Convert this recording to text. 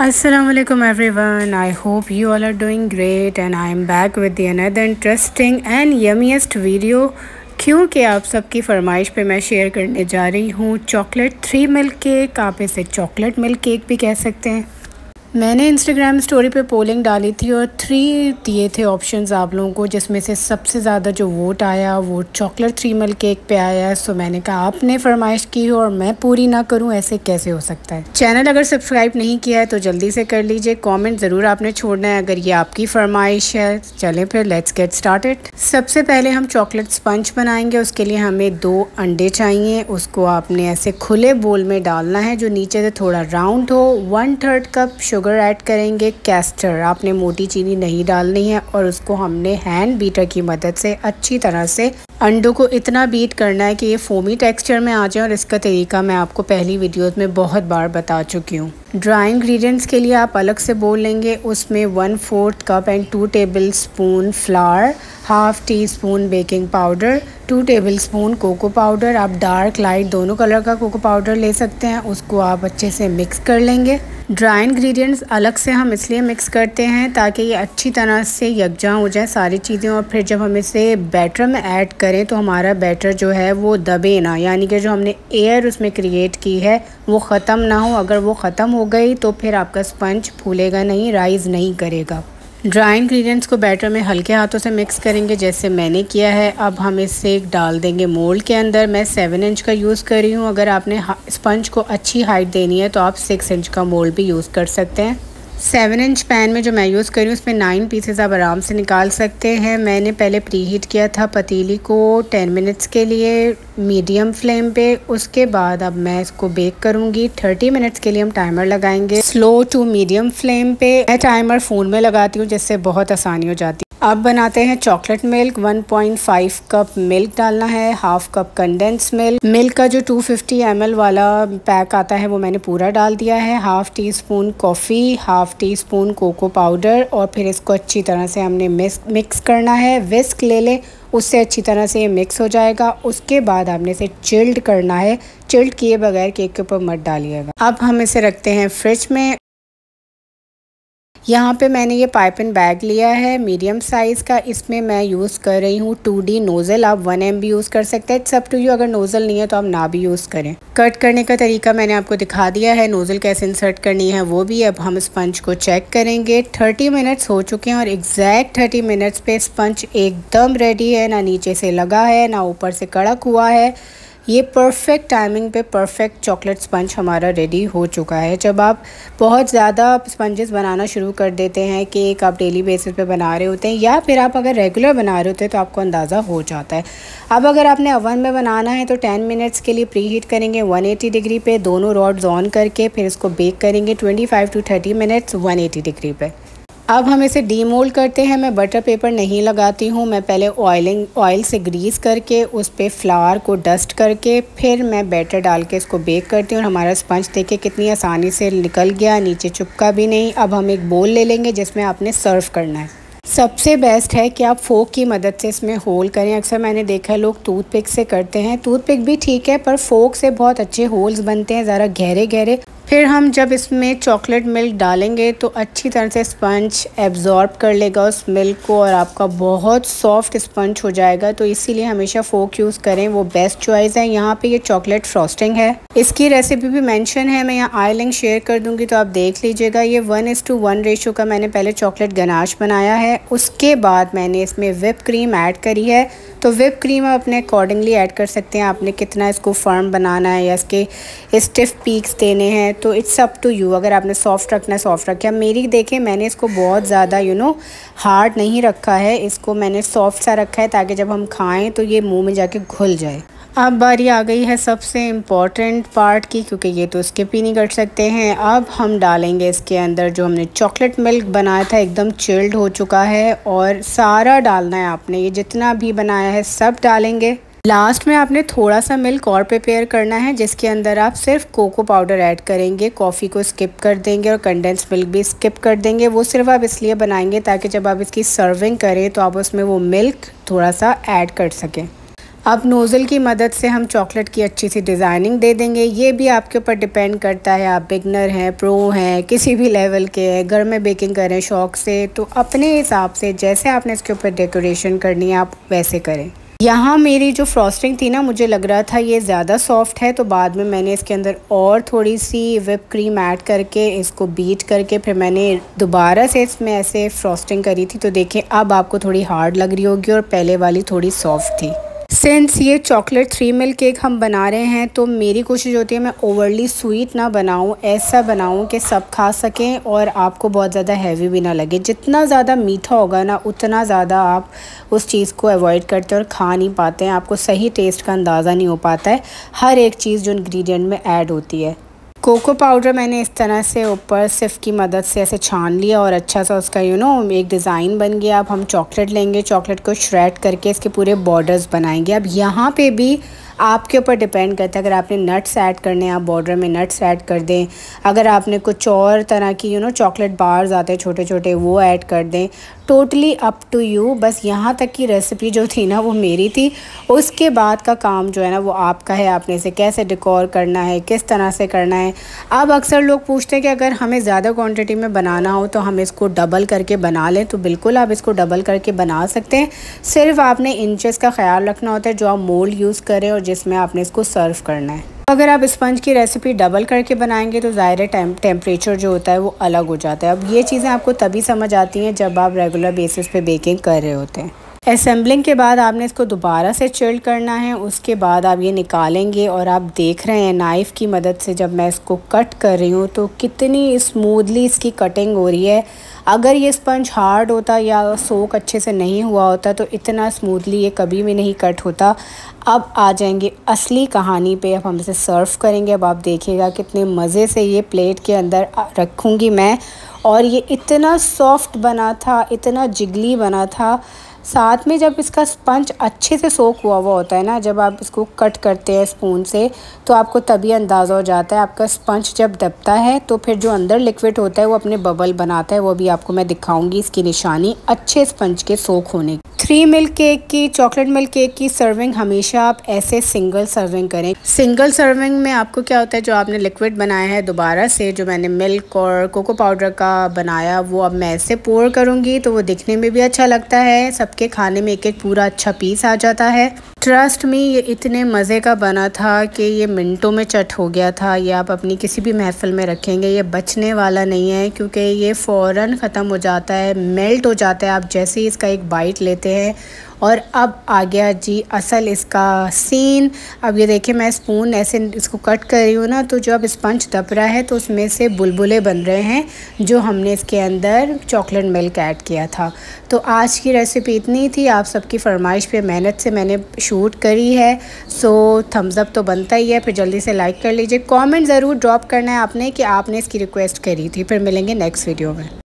Assalamualaikum everyone. I hope you all are doing great and I am back with the another interesting and yummiest video क्योंकि आप सबकी फरमाइश पे मैं share करने जा रही हूँ चॉकलेट 3 मिल्क केक। आप इसे चॉकलेट मिल्क केक भी कह सकते हैं। मैंने इंस्टाग्राम स्टोरी पे पोलिंग डाली थी और 3 दिए थे ऑप्शंस आप लोगों को, जिसमें से सबसे ज़्यादा जो वोट आया वो चॉकलेट 3 मिल्क केक पे आया। सो मैंने कहा आपने फरमाइश की हो और मैं पूरी ना करूं, ऐसे कैसे हो सकता है। चैनल अगर सब्सक्राइब नहीं किया है तो जल्दी से कर लीजिए। कमेंट ज़रूर आपने छोड़ना है अगर ये आपकी फरमाइश है। चलें फिर लेट्स गेट स्टार्टेड। सबसे पहले हम चॉकलेट स्पंज बनाएंगे। उसके लिए हमें 2 अंडे चाहिए। उसको आपने ऐसे खुले बोल में डालना है जो नीचे से थोड़ा राउंड हो। 1/3 कप शुगर ऐड करेंगे। कैस्टर, आपने मोटी चीनी नहीं डालनी है और उसको हमने हैंड बीटर की मदद से अच्छी तरह से अंडों को इतना बीट करना है कि ये फोमी टेक्सचर में आ जाए। और इसका तरीका मैं आपको पहली वीडियोस में बहुत बार बता चुकी हूँ। ड्राई इंग्रेडिएंट्स के लिए आप अलग से बोल लेंगे। उसमें 1/4 cup and 2 tablespoon flour, 1/2 teaspoon baking powder, 2 tablespoon cocoa powder. आप डार्क लाइट दोनों कलर का कोको पाउडर ले सकते हैं। उसको आप अच्छे से मिक्स कर लेंगे। ड्राई इंग्रेडिएंट्स अलग से हम इसलिए मिक्स करते हैं ताकि ये अच्छी तरह से यकजा हो जाए सारी चीज़ें। और फिर जब हम इसे बैटर में ऐड करें तो हमारा बैटर जो है वो दबे ना, यानी कि जो हमने एयर उसमें क्रिएट की है वो ख़त्म ना हो। अगर वो ख़त्म हो गई तो फिर आपका स्पंज फूलेगा नहीं, राइज़ नहीं करेगा। ड्राई इंग्रेडिएंट्स को बैटर में हल्के हाथों से मिक्स करेंगे जैसे मैंने किया है। अब हम इसे डाल देंगे मोल्ड के अंदर। मैं 7 इंच का यूज़ कर रही हूँ। अगर आपने स्पंज को अच्छी हाइट देनी है तो आप 6 इंच का मोल्ड भी यूज़ कर सकते हैं। 7 इंच पैन में जो मैं यूज़ कर रही हूँ उसमें 9 पीसेस आप आराम से निकाल सकते हैं। मैंने पहले प्री हीट किया था पतीली को 10 मिनट्स के लिए मीडियम फ्लेम पे। उसके बाद अब मैं इसको बेक करूँगी। 30 मिनट्स के लिए हम टाइमर लगाएंगे स्लो टू मीडियम फ्लेम पे। मैं टाइमर फ़ोन में लगाती हूँ जिससे बहुत आसानी हो जाती है। अब बनाते हैं चॉकलेट मिल्क। 1.5 कप मिल्क डालना है, 1/2 कप कंडेंस मिल्क। मिल्क का जो 250 ml वाला पैक आता है वो मैंने पूरा डाल दिया है। 1/2 teaspoon coffee, 1/2 teaspoon cocoa powder और फिर इसको अच्छी तरह से हमने मिक्स करना है। विस्क ले लें, उससे अच्छी तरह से ये मिक्स हो जाएगा। उसके बाद आपने इसे चिल्ड करना है। चिल्ड किए बगैर केक के ऊपर मत डालिएगा। अब हम इसे रखते हैं फ्रिज में। यहाँ पे मैंने ये पाइपिंग बैग लिया है मीडियम साइज़ का। इसमें मैं यूज़ कर रही हूँ 2D नोज़ल। आप 1M भी यूज़ कर सकते हैं, इट्स अप टू यू। अगर नोज़ल नहीं है तो आप ना भी यूज़ करें। कट करने का तरीका मैंने आपको दिखा दिया है, नोज़ल कैसे इंसर्ट करनी है वो भी। अब हम स्पंज को चेक करेंगे। 30 मिनट्स हो चुके हैं और एग्जैक्ट 30 मिनट्स पे स्पंज एकदम रेडी है। ना नीचे से लगा है ना ऊपर से कड़क हुआ है। ये परफेक्ट टाइमिंग पे परफेक्ट चॉकलेट स्पंज हमारा रेडी हो चुका है। जब आप बहुत ज़्यादा स्पंजेस बनाना शुरू कर देते हैं, केक आप डेली बेसिस पे बना रहे होते हैं या फिर आप अगर रेगुलर बना रहे होते हैं तो आपको अंदाज़ा हो जाता है। अब अगर आपने ओवन में बनाना है तो 10 मिनट्स के लिए प्री हीट करेंगे 180 डिग्री पे। दोनों रॉड्स ऑन करके फिर इसको बेक करेंगे 25 to 30 मिनट्स 180 डिग्री पे। अब हम इसे डीमोल्ड करते हैं। मैं बटर पेपर नहीं लगाती हूँ। मैं पहले ऑयल से ग्रीस करके उस पर फ्लावर को डस्ट करके फिर मैं बैटर डाल के इसको बेक करती हूँ। और हमारा स्पंज देखिए कितनी आसानी से निकल गया, नीचे चिपका भी नहीं। अब हम एक बोल ले लेंगे जिसमें आपने सर्व करना है। सबसे बेस्ट है कि आप फोक की मदद से इसमें होल करें। अक्सर मैंने देखा है लोग टूथपिक से करते हैं। टूथपिक भी ठीक है पर फोक से बहुत अच्छे होल्स बनते हैं, ज़रा गहरे गहरे। फिर हम जब इसमें चॉकलेट मिल्क डालेंगे तो अच्छी तरह से स्पंज एब्जॉर्ब कर लेगा उस मिल्क को और आपका बहुत सॉफ्ट स्पंज हो जाएगा। तो इसीलिए हमेशा फोक यूज़ करें, वो बेस्ट चॉइस है। यहाँ पे ये चॉकलेट फ्रॉस्टिंग है, इसकी रेसिपी भी मेंशन है, मैं यहाँ आई लिंक शेयर कर दूँगी तो आप देख लीजिएगा। ये 1:1 रेशो का मैंने पहले चॉकलेट गनाश बनाया है। उसके बाद मैंने इसमें व्हिप क्रीम ऐड करी है। तो व्हिप क्रीम आप अपने अकॉर्डिंगली ऐड कर सकते हैं। आपने कितना इसको फर्म बनाना है या इसके स्टिफ पीक्स देने हैं तो इट्स अप टू यू। अगर आपने सॉफ्ट रखना है सॉफ्ट रखिए। मेरी देखें मैंने इसको बहुत ज़्यादा हार्ड नहीं रखा है, इसको मैंने सॉफ्ट सा रखा है ताकि जब हम खाएं तो ये मुंह में जाके घुल जाए। अब बारी आ गई है सबसे इम्पॉर्टेंट पार्ट की, क्योंकि ये तो स्किप ही नहीं कर सकते हैं। अब हम डालेंगे इसके अंदर जो हमने चॉकलेट मिल्क बनाया था, एकदम चिल्ड हो चुका है और सारा डालना है आपने। ये जितना भी बनाया है सब डालेंगे। लास्ट में आपने थोड़ा सा मिल्क और प्रिपेयर करना है जिसके अंदर आप सिर्फ कोको पाउडर ऐड करेंगे। कॉफ़ी को स्किप कर देंगे और कंडेंस मिल्क भी स्किप कर देंगे। वो सिर्फ आप इसलिए बनाएंगे ताकि जब आप इसकी सर्विंग करें तो आप उसमें वो मिल्क थोड़ा सा ऐड कर सकें। अब नोज़ल की मदद से हम चॉकलेट की अच्छी सी डिज़ाइनिंग दे देंगे। ये भी आपके ऊपर डिपेंड करता है, आप बिगनर हैं, प्रो हैं, किसी भी लेवल के हैं, घर में बेकिंग करें शौक़ से, तो अपने हिसाब से जैसे आपने इसके ऊपर डेकोरेशन करनी है आप वैसे करें। यहाँ मेरी जो फ्रॉस्टिंग थी ना, मुझे लग रहा था ये ज़्यादा सॉफ्ट है, तो बाद में मैंने इसके अंदर और थोड़ी सी व्हिप क्रीम ऐड करके इसको बीट करके फिर मैंने दोबारा से इसमें ऐसे फ्रॉस्टिंग करी थी। तो देखें अब आपको थोड़ी हार्ड लग रही होगी और पहले वाली थोड़ी सॉफ्ट थी। सिंस ये चॉकलेट 3 मिल्क केक हम बना रहे हैं तो मेरी कोशिश होती है मैं ओवरली स्वीट ना बनाऊं, ऐसा बनाऊं कि सब खा सकें और आपको बहुत ज़्यादा हैवी भी ना लगे। जितना ज़्यादा मीठा होगा ना उतना ज़्यादा आप उस चीज़ को अवॉइड करते हैं और खा नहीं पाते हैं, आपको सही टेस्ट का अंदाज़ा नहीं हो पाता है हर एक चीज़ जो इंग्रेडिएंट में ऐड होती है। कोको पाउडर मैंने इस तरह से ऊपर सिर्फ की मदद से ऐसे छान लिया और अच्छा सा उसका एक डिज़ाइन बन गया। अब हम चॉकलेट लेंगे, चॉकलेट को श्रेड करके इसके पूरे बॉर्डर्स बनाएंगे। अब यहाँ पे भी आपके ऊपर डिपेंड करता है, अगर आपने नट्स ऐड करने हैं आप बॉर्डर में नट्स ऐड कर दें, अगर आपने कुछ और तरह की चॉकलेट बार्स आते हैं छोटे छोटे वो ऐड कर दें, टोटली अप टू यू। बस यहाँ तक की रेसिपी जो थी ना वो मेरी थी, उसके बाद का काम जो है ना वो आपका है, आपने इसे कैसे डेकोर करना है, किस तरह से करना है। अब अक्सर लोग पूछते हैं कि अगर हमें ज़्यादा क्वांटिटी में बनाना हो तो हम इसको डबल करके बना लें, तो बिल्कुल आप इसको डबल करके बना सकते हैं। सिर्फ आपने इंचेस का ख्याल रखना होता है जो आप मोल्ड यूज़ करें और जिसमें आपने इसको सर्व करना है। अगर आप स्पंज की रेसिपी डबल करके बनाएंगे तो ज़ाहिर टेम्परेचर जो होता है वो अलग हो जाता है। अब ये चीज़ें आपको तभी समझ आती हैं जब आप रेगुलर बेसिस पे बेकिंग कर रहे होते हैं। असेंबलिंग के बाद आपने इसको दोबारा से चिल्ड करना है, उसके बाद आप ये निकालेंगे और आप देख रहे हैं नाइफ़ की मदद से जब मैं इसको कट कर रही हूँ तो कितनी स्मूथली इसकी कटिंग हो रही है। अगर ये स्पंज हार्ड होता या सोक अच्छे से नहीं हुआ होता तो इतना स्मूथली ये कभी भी नहीं कट होता। अब आ जाएंगे असली कहानी पे, अब हम इसे सर्व करेंगे। अब आप देखिएगा कितने मज़े से ये प्लेट के अंदर रखूँगी मैं, और ये इतना सॉफ्ट बना था, इतना जिगली बना था। साथ में जब इसका स्पंज अच्छे से सोक हुआ होता है ना, जब आप इसको कट करते हैं स्पून से तो आपको तभी अंदाज़ा हो जाता है। आपका स्पंज जब दबता है तो फिर जो अंदर लिक्विड होता है वो अपने बबल बनाता है, वो भी आपको मैं दिखाऊंगी इसकी निशानी अच्छे स्पंज के सोक होने की। 3 मिल्क केक की, चॉकलेट मिल्क केक की सर्विंग हमेशा आप ऐसे सिंगल सर्विंग करें। सिंगल सर्विंग में आपको क्या होता है, जो आपने लिक्विड बनाया है दोबारा से, जो मैंने मिल्क और कोको पाउडर का बनाया वो अब मैं ऐसे पोर करूँगी तो वो दिखने में भी अच्छा लगता है, सबके खाने में एक एक पूरा अच्छा पीस आ जाता है। ट्रस्ट मी ये इतने मज़े का बना था कि ये मिनटों में चट हो गया था। ये आप अपनी किसी भी महफिल में रखेंगे ये बचने वाला नहीं है, क्योंकि ये फ़ौरन ख़त्म हो जाता है, मेल्ट हो जाता है आप जैसे ही इसका एक बाइट लेते हैं। और अब आ गया जी असल इसका सीन। अब ये देखिए मैं स्पून ऐसे इसको कट कर रही हूँ ना, तो जो अब स्पंज दब रहा है तो उसमें से बुलबुले बन रहे हैं जो हमने इसके अंदर चॉकलेट मिल्क ऐड किया था। तो आज की रेसिपी इतनी थी, आप सबकी फरमाइश पे मेहनत से मैंने शूट करी है, सो थम्स अप तो बनता ही है। फिर जल्दी से लाइक कर लीजिए, कमेंट ज़रूर ड्रॉप करना है आपने कि आपने इसकी रिक्वेस्ट करी थी। फिर मिलेंगे नेक्स्ट वीडियो में।